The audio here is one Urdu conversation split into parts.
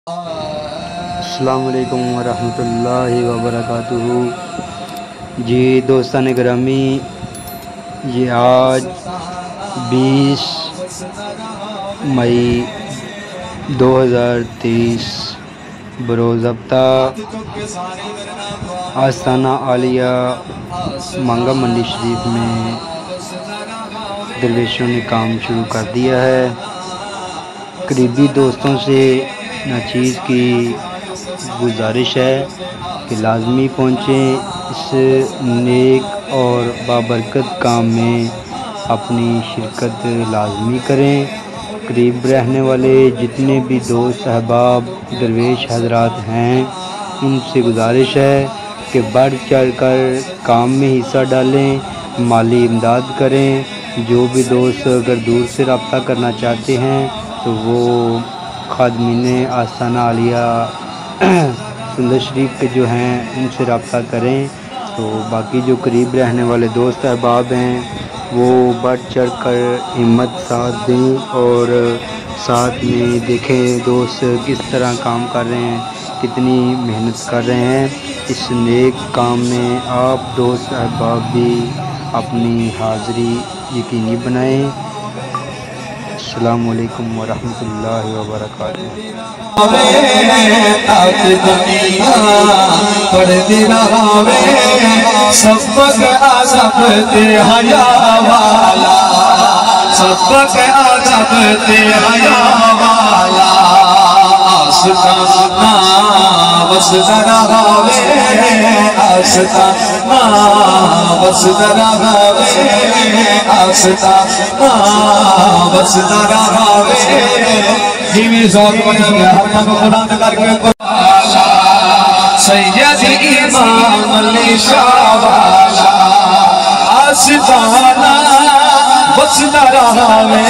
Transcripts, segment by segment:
السلام علیکم ورحمۃ اللہ وبرکاتہ۔ جی دوستان گرامی، یہ آج 20 مئی 2023 بروز ہفتہ آستانہ عالیہ مانگا منڈی شریف میں درویشوں نے کام شروع کر دیا ہے۔ قریبی دوستوں سے ناچیز کی گزارش ہے کہ لازمی پہنچیں، اس نیک اور بابرکت کام میں اپنی شرکت لازمی کریں۔ قریب رہنے والے جتنے بھی دوست احباب درویش حضرات ہیں، ان سے گزارش ہے کہ بڑھ چڑھ کر کام میں حصہ ڈالیں، مالی امداد کریں۔ جو بھی دوست اگر دور سے رابطہ کرنا چاہتے ہیں تو وہ خادمین آستانہ عالیہ سندر شریف کے جو ہیں ان سے رابطہ کریں۔ تو باقی جو قریب رہنے والے دوست احباب ہیں وہ بڑھ چڑھ کر ہمت ساتھ دیں اور ساتھ میں دیکھیں دوست کس طرح کام کر رہے ہیں، کتنی محنت کر رہے ہیں۔ اس نیک کام میں آپ دوست احباب بھی اپنی حاضری یقینی بنائیں۔ السلام علیکم ورحمۃ اللہ وبرکاتہ۔ سید امام علی شاہ والا آستانہ وسدا رہا وے،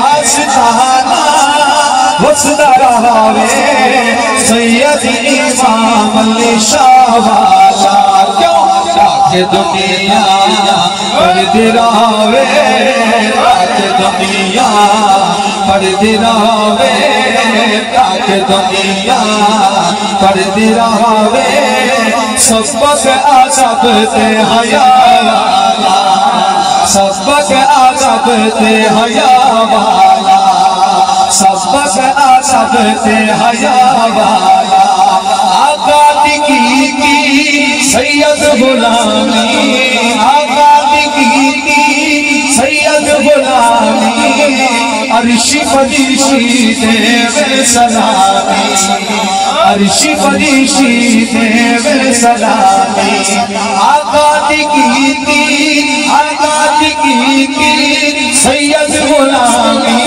آستانہ وسدا رہا وے، سید امام علی شاہ والا کیوں تاکہ دنیا پڑھتی رہے، تاکہ دنیا پڑھتی رہے، تاکہ دنیا پڑھتی رہے۔ سبق ادب تے حیا والا، سبق ادب تے حیا والا، سبق ادب تے حیا والا۔ آقا کی سید غلامی، آقا کی سید غلامی، عرشی فریشی دے سلامی، عرشی فریشی دے سلامی۔ آقا کی سید غلامی،